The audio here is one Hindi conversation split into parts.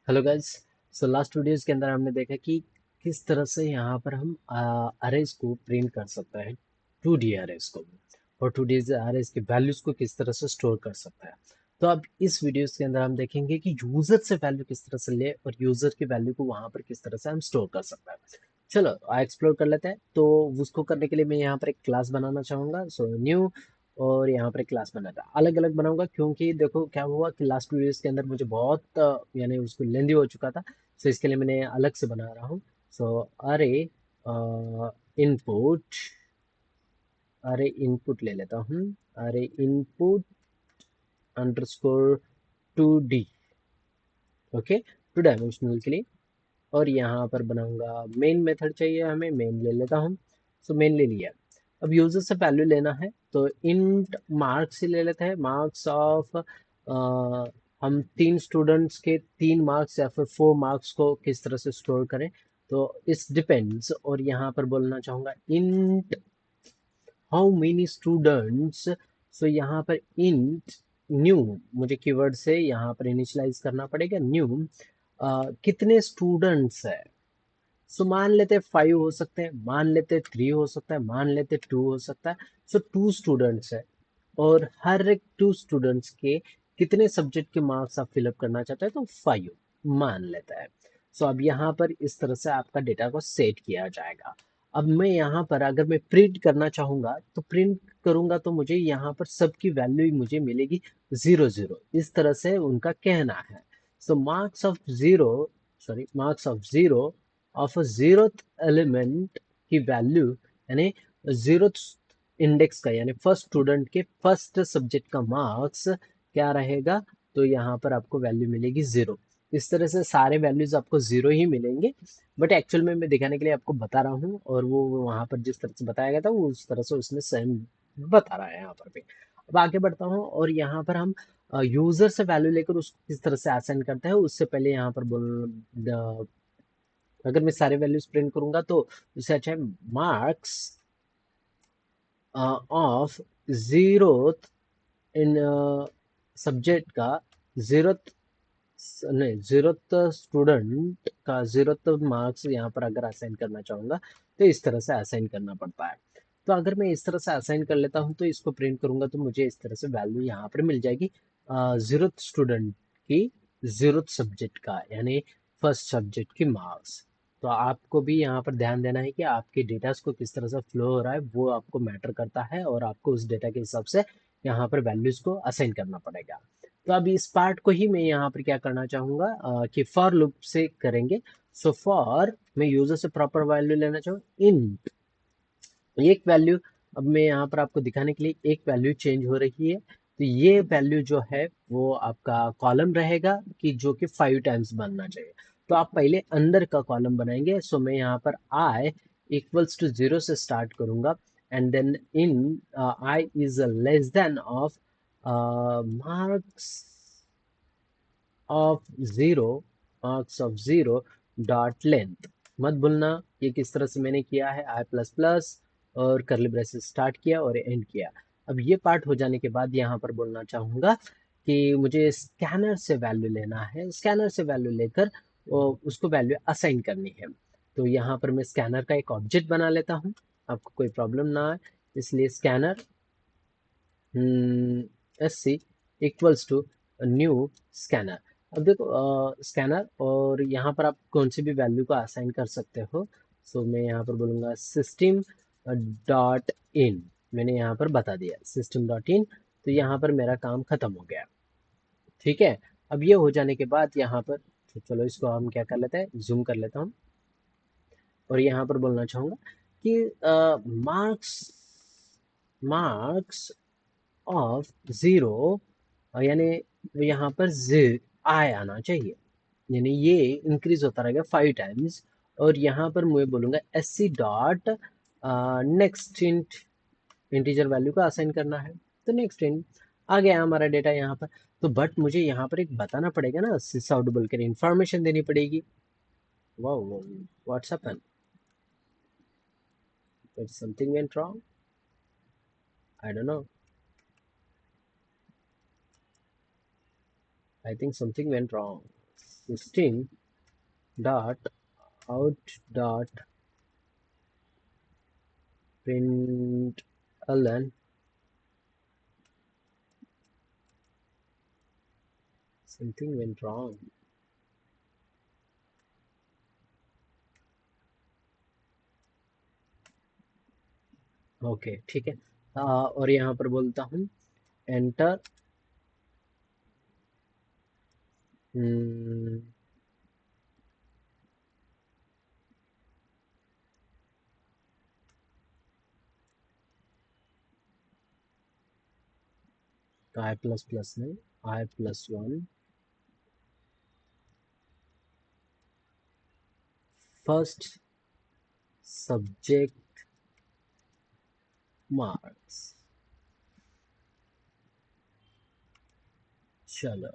Hello guys. So last videos के अंदर हमने देखा कि किस तरह से यहाँ पर हम अरेज को प्रिंट कर सकते हैं, 2D अरेज को, और 2D अरेज के वैल्यूज को किस तरह से स्टोर कर सकते हैं। तो अब इस वीडियोस के अंदर हम देखेंगे कि यूजर से वैल्यू किस तरह से ले और यूजर की वैल्यू को वहां पर किस तरह से हम स्टोर कर सकते हैं। चलो एक्सप्लोर कर लेते हैं। तो उसको करने के लिए मैं यहाँ पर एक क्लास बनाना चाहूंगा। सो न्यू, और यहाँ पर एक क्लास बनाता अलग अलग बनाऊंगा, क्योंकि देखो क्या हुआ कि लास्ट वीडियोस के अंदर मुझे बहुत यानी उसको लेंदी हो चुका था। सो इसके लिए मैंने अलग से बना रहा हूँ। सो अरे इनपुट, अरे इनपुट ले लेता हूँ। अरे input underscore 2D, okay, 2 dimensional के लिए। और यहाँ पर बनाऊंगा मेन मेथड, चाहिए हमें मेन ले लेता हूँ। सो मेन ले लिया। अब यूजर से वैल्यू लेना है तो इंट मार्क्स ही ले लेते हैं। मार्क्स ऑफ हम 3 स्टूडेंट्स के 3 मार्क्स या फिर 4 मार्क्स को किस तरह से स्टोर करें, तो इस डिपेंड्स। और यहाँ पर बोलना चाहूंगा इंट हाउ मेनी स्टूडेंट्स। सो यहाँ पर इंट न्यू, मुझे कीवर्ड से यहाँ पर इनिशियलाइज करना पड़ेगा। न्यू कितने स्टूडेंट्स है। सो मान लेते 5 हो सकते हैं, मान लेते 3 हो सकता है, मान लेते 2 हो सकता है। सो 2 स्टूडेंट्स है, और हर एक 2 स्टूडेंट्स के कितने सब्जेक्ट के मार्क्स आप फिलअप करना चाहते हैं, तो 5 मान लेता है। सो अब यहाँ पर इस तरह से आपका डेटा को सेट किया जाएगा। अब मैं यहाँ पर अगर मैं प्रिंट करना चाहूंगा तो प्रिंट करूंगा, तो मुझे यहाँ पर सबकी वैल्यू ही मुझे मिलेगी 0 0, इस तरह से उनका कहना है। So marks of zero, sorry marks of zero of a zeroth element की वैल्यू, यानी जीरोथ इंडेक्स का, यानी फर्स्ट स्टूडेंट के फर्स्ट सब्जेक्ट का मार्क्स क्या रहेगा, तो यहाँ पर आपको वैल्यू मिलेगी 0। इस तरह से सारे वैल्यूज आपको 0 ही मिलेंगे। बट एक्चुअल में मैं दिखाने के लिए आपको बता रहा हूँ, और वो वहाँ पर जिस तरह से बताया गया था वो उस तरह से उसने सेम बता रहा है यहाँ पर भी। अब आगे बढ़ता हूँ, और यहाँ पर हम यूजर से वैल्यू लेकर उसको किस तरह से असाइन करते हैं, उससे पहले यहाँ पर बोल, अगर मैं सारे वैल्यूज प्रिंट करूंगा तो उससे अच्छा है marks of zeroth in subject का, जीरोथ नहीं, जीरोथ स्टूडेंट का जीरोथ मार्क्स यहाँ पर अगर असाइन करना चाहूंगा तो इस तरह से असाइन करना पड़ता है। तो अगर मैं इस तरह से असाइन कर लेता हूँ तो इसको प्रिंट करूंगा तो मुझे इस तरह से वैल्यू यहाँ पर मिल जाएगी जीरोथ स्टूडेंट की, जीरोथ सब्जेक्ट का, यानी फर्स्ट सब्जेक्ट की मार्क्स। तो आपको भी यहाँ पर ध्यान देना है कि आपके डेटा को किस तरह से फ्लो हो रहा है, वो आपको मैटर करता है, और आपको उस डेटा के हिसाब से यहाँ पर वैल्यूज को असाइन करना पड़ेगा। तो अब इस पार्ट को ही मैं यहाँ पर क्या करना चाहूंगा कि फॉर लूप से करेंगे। सो फॉर मैं यूजर से प्रॉपर वैल्यू लेना चाहूँ इंट एक वैल्यू। अब मैं यहाँ पर आपको दिखाने के लिए एक वैल्यू चेंज हो रही है। तो ये वैल्यू जो है वो आपका कॉलम रहेगा कि जो कि 5 टाइम्स बनना चाहिए। तो आप पहले अंदर का कॉलम बनाएंगे। सो मैं यहाँ पर आई इक्वल्स टू 0 से स्टार्ट करूंगा, and then in i is less than of marks of zero, marks of zero dot length. मत भूलना ये किस तरह से मैंने किया है, आई प्लस प्लस और करली ब्रेसेस स्टार्ट किया और एंड किया। अब ये पार्ट हो जाने के बाद यहाँ पर बोलना चाहूंगा कि मुझे स्कैनर से वैल्यू लेना है। स्कैनर से वैल्यू लेकर उसको वैल्यू असाइन करनी है। तो यहाँ पर मैं स्कैनर का एक ऑब्जेक्ट बना लेता हूँ, आपको कोई प्रॉब्लम ना आए, इसलिए scanner s c equals to new scanner. अब देखो स्कैनर, और यहाँ पर आप कौन सी भी वैल्यू को असाइन कर सकते हो। सो मैं यहाँ पर बोलूँगा सिस्टम डॉट इन, मैंने यहाँ पर बता दिया सिस्टम डॉट इन। तो यहाँ पर मेरा काम खत्म हो गया। ठीक है। अब ये हो जाने के बाद यहाँ पर, तो चलो इसको हम क्या कर लेते हैं, जूम कर लेता हूँ, और यहाँ पर बोलना चाहूँगा कि मार्क्स मार्क्स ऑफ जीरो, यानी यहाँ पर आई आना चाहिए, यानी ये इंक्रीज होता रहेगा 5 टाइम्स। और यहाँ पर मैं बोलूंगा s c dot next int, integer value को असाइन करना है। तो नेक्स्ट इंट आ गया हमारा डेटा यहाँ पर। तो बट मुझे यहाँ पर एक बताना पड़ेगा ना, सिस आउट कर इंफॉर्मेशन देनी पड़ेगी। Wow, what's happen, something went wrong, I don't know, I think something went wrong. 16 dot out dot println something went wrong. Okay ठीक है। और यहाँ पर बोलता हूँ एंटर आई प्लस प्लस नहीं, i+1 फर्स्ट सब्जेक्ट मार्क्स। चलो,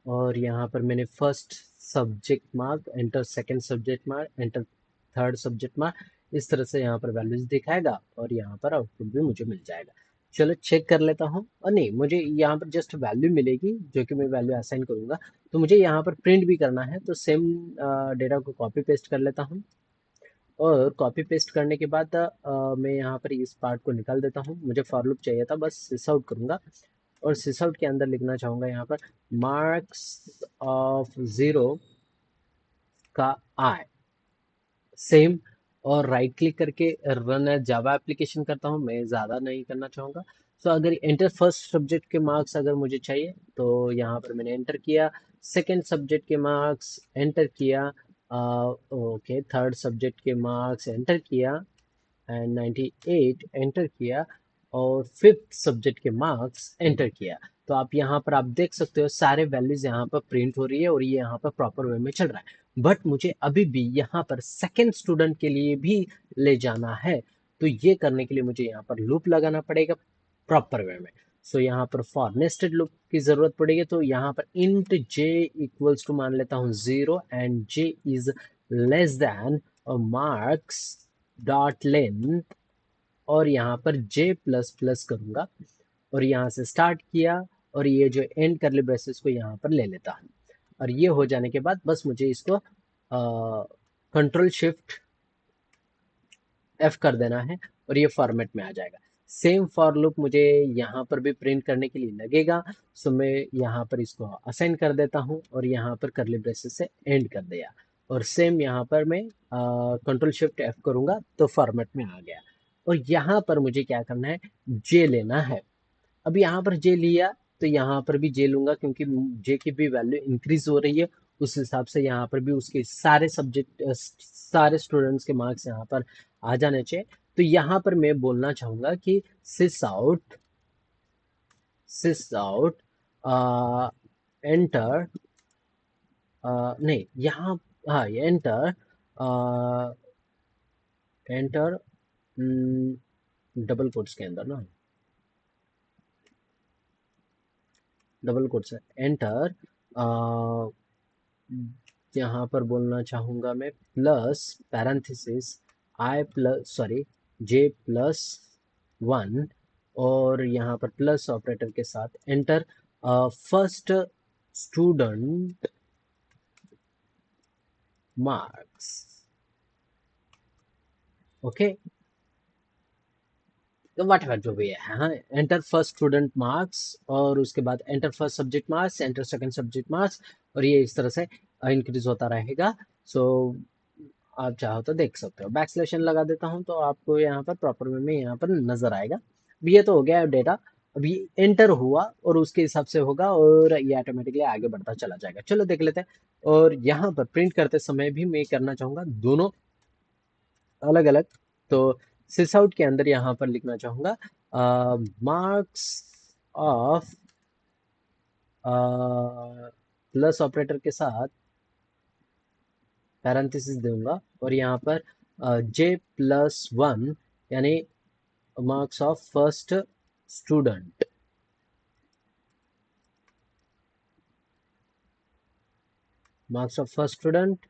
और यहाँ पर मैंने first subject mark enter, second subject mark enter, third subject mark, इस तरह से यहाँ पर वैल्यूज दिखाएगा और यहाँ पर आउटपुट भी मुझे मिल जाएगा। चलो चेक कर लेता हूँ। और नहीं, मुझे यहाँ पर जस्ट वैल्यू मिलेगी जो कि मैं वैल्यू असाइन करूंगा, तो मुझे यहाँ पर प्रिंट भी करना है, तो सेम डेटा को कॉपी पेस्ट कर लेता हूँ। और कॉपी पेस्ट करने के बाद मैं यहाँ पर इस पार्ट को निकाल देता हूँ, मुझे फॉर लूप चाहिए था, बस सिस आउट करूंगा और सिस आउट के अंदर लिखना चाहूंगा यहाँ पर मार्क्स ऑफ 0 का आई सेम, और राइट क्लिक करके रन एज जावा एप्लीकेशन करता हूँ, मैं ज़्यादा नहीं करना चाहूँगा। सो अगर एंटर फर्स्ट सब्जेक्ट के मार्क्स अगर मुझे चाहिए तो यहाँ पर मैंने एंटर किया, सेकंड सब्जेक्ट के मार्क्स एंटर किया, ओके थर्ड सब्जेक्ट के मार्क्स एंटर किया एंड 98 एंटर किया, और फिफ्थ सब्जेक्ट के मार्क्स एंटर किया। तो आप यहाँ पर आप देख सकते हो सारे वैल्यूज यहाँ पर प्रिंट हो रही है और ये यहाँ पर प्रॉपर वे में चल रहा है। बट मुझे अभी भी यहाँ पर सेकेंड स्टूडेंट के लिए भी ले जाना है, तो ये करने के लिए मुझे यहाँ पर लूप लगाना पड़ेगा प्रॉपर वे में। सो यहाँ पर फॉर नेस्टेड लूप की जरूरत पड़ेगी, तो यहाँ पर इंट j इक्वल्स टू मान लेता हूँ 0 and j is less than marks dot length, और यहाँ पर j प्लस प्लस करूंगा और यहाँ से स्टार्ट किया, और ये जो एंड करली ब्रेसेस को यहाँ पर ले लेता हूँ। और ये हो जाने के बाद बस मुझे इसको कंट्रोल शिफ्ट F कर देना है और ये फॉर्मेट में आ जाएगा। सेम फॉर लूप मुझे यहाँ पर भी प्रिंट करने के लिए लगेगा, सो मैं यहाँ पर इसको असाइन कर देता हूँ और यहाँ पर करली ब्रेसेस से एंड कर दिया, और सेम यहाँ पर मैं कंट्रोल शिफ्ट F करूंगा तो फॉर्मेट में आ गया। और यहाँ पर मुझे क्या करना है, जे लेना है। अब यहाँ पर जे लिया तो यहाँ पर भी जे लूंगा, क्योंकि जे की भी वैल्यू इंक्रीज हो रही है, उस हिसाब से यहाँ पर भी उसके सारे सब्जेक्ट सारे स्टूडेंट्स के मार्क्स यहाँ पर आ जाने चाहिए। तो यहाँ पर मैं बोलना चाहूंगा कि सिस आउट एंटर, नहीं यहाँ, हाँ ये एंटर एंटर डबल कोट्स के अंदर ना, डबल कोट्स एंटर, यहाँ पर बोलना चाहूंगा मैं प्लस पैरेंथेसिस आई प्लस सॉरी j+1, और यहाँ पर प्लस ऑपरेटर के साथ enter first student marks. Okay, तो वट एवर जो भी है, हाँ एंटर फर्स्ट स्टूडेंट मार्क्स, और उसके बाद enter first subject marks, enter second subject marks, और ये इस तरह से इंक्रीज होता रहेगा। सो आप चाहो तो देख सकते हो, बैक स्लैशन लगा देता हूँ तो आपको यहाँ पर प्रॉपर वे में यहाँ पर नजर आएगा। अब ये तो हो गया डेटा, अभी एंटर हुआ और उसके हिसाब से होगा और ये ऑटोमेटिकली आगे बढ़ता चला जाएगा। चलो देख लेते हैं। और यहाँ पर प्रिंट करते समय भी मैं करना चाहूंगा दोनों अलग अलग, तो सिस आउट के अंदर यहाँ पर लिखना चाहूंगा मार्क्स ऑफ प्लस ऑपरेटर के साथ पैरेंथेसिस दूंगा, और यहाँ पर j+1 यानी marks of first student, marks of first student.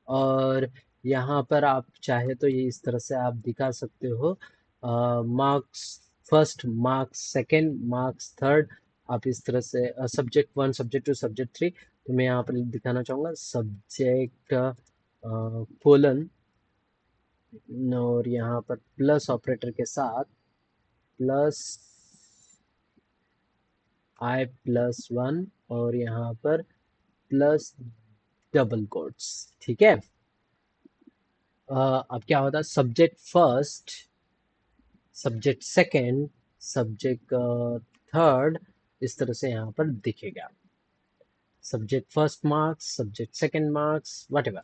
और यहाँ पर आप चाहे तो ये इस तरह से आप दिखा सकते हो, marks first, marks second, marks third, आप इस तरह से सब्जेक्ट 1 सब्जेक्ट 2 सब्जेक्ट 3, तो मैं यहाँ पर दिखाना चाहूँगा सब्जेक्ट कोलन और यहाँ पर प्लस ऑपरेटर के साथ प्लस i+1 और यहाँ पर प्लस डबल कोट्स। ठीक है। अब क्या होता है, subject first, subject second, subject third, इस तरह से यहाँ पर दिखेगा। Subject first marks, subject second marks, whatever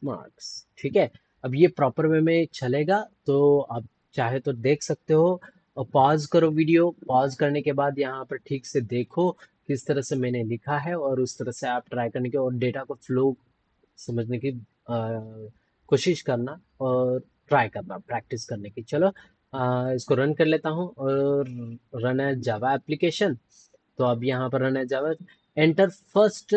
marks. ठीक है। अब ये प्रॉपर वे में चलेगा तो आप चाहे तो देख सकते हो, और पॉज करो वीडियो, पॉज करने के बाद यहाँ पर ठीक से देखो किस तरह से मैंने लिखा है, और उस तरह से आप ट्राई करने की और डेटा को फ्लो समझने की कोशिश करना और ट्राई करना, प्रैक्टिस करने की। चलो इसको रन कर लेता हूँ, और रन एज जावा एप्लीकेशन। तो अब यहाँ पर run as Java, enter first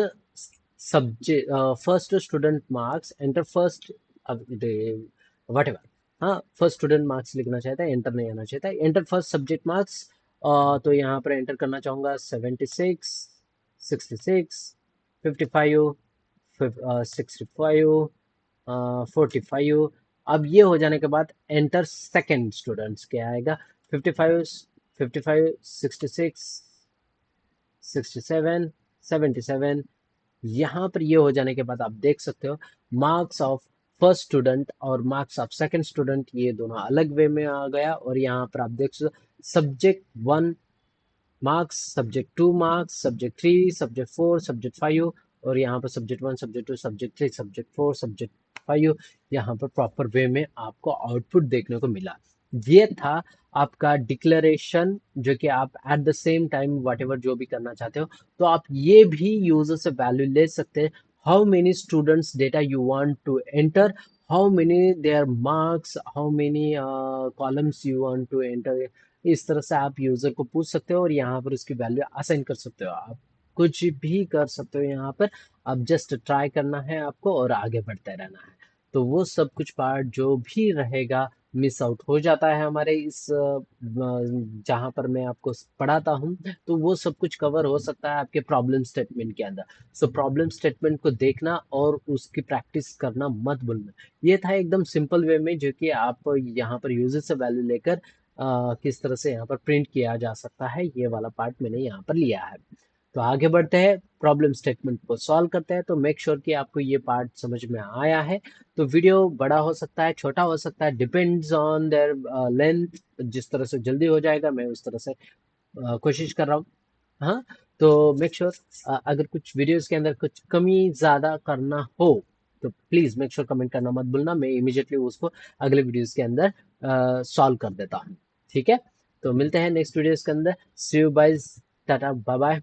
subject, first student marks, enter first, अब वट एवर, हाँ फर्स्ट स्टूडेंट मार्क्स लिखना चाहता है, एंटर नहीं आना चाहता है, एंटर फर्स्ट सब्जेक्ट मार्क्स। तो यहाँ पर एंटर करना चाहूँगा 76, 66, 55, 65, 45। अब ये हो जाने के बाद एंटर सेकेंड स्टूडेंट्स क्या आएगा, 55, 55, 66, 67, 77। यहाँ पर ये हो जाने के बाद आप देख सकते हो मार्क्स ऑफ फर्स्ट स्टूडेंट और मार्क्स ऑफ सेकंड स्टूडेंट ये दोनों अलग वे में आ गया, और यहाँ पर आप देख सकते हो subject 1 marks, subject 2 marks, subject 3, subject 4, subject 5, और यहाँ पर subject 1, subject 2, subject 3, subject 4, subject 5। यहाँ पर प्रॉपर वे में आपको आउटपुट देखने को मिला। ये था आपका डिक्लेरेशन, जो कि आप at the same time what ever जो भी करना चाहते हो, तो आप ये भी यूजर से वैल्यू ले सकते हैं, how many students data you want to enter, how many their marks, how many columns you want to enter. इस तरह से आप यूजर को पूछ सकते हो, और यहाँ पर उसकी वैल्यू असाइन कर सकते हो, आप कुछ भी कर सकते हो यहाँ पर। अब जस्ट ट्राई करना है आपको और आगे बढ़ते रहना है। तो वो सब कुछ पार्ट जो भी रहेगा मिस आउट हो जाता है हमारे इस जहाँ पर मैं आपको पढ़ाता हूँ, तो वो सब कुछ कवर हो सकता है आपके प्रॉब्लम स्टेटमेंट के अंदर। सो प्रॉब्लम स्टेटमेंट को देखना और उसकी प्रैक्टिस करना मत भूलना। ये था एकदम सिंपल वे में, जो कि आप यहाँ पर यूजर से वैल्यू लेकर किस तरह से यहाँ पर प्रिंट किया जा सकता है, ये वाला पार्ट मैंने यहाँ पर लिया है। तो आगे बढ़ते हैं, प्रॉब्लम स्टेटमेंट को सॉल्व करते हैं। तो मेक श्योर कि आपको ये पार्ट समझ में आया है। तो वीडियो बड़ा हो सकता है, छोटा हो सकता है, डिपेंड्स ऑन देयर लेंथ। जिस तरह से जल्दी हो जाएगा मैं उस तरह से कोशिश कर रहा हूँ। हाँ, तो मेक श्योर अगर कुछ वीडियोस के अंदर कुछ कमी ज़्यादा करना हो तो प्लीज़ मेक श्योर कमेंट करना मत भूलना, मैं इमीडिएटली उसको अगले वीडियोस के अंदर सॉल्व कर देता हूँ। ठीक है, तो मिलते हैं नेक्स्ट वीडियोस के अंदर। See you guys, tata bye bye.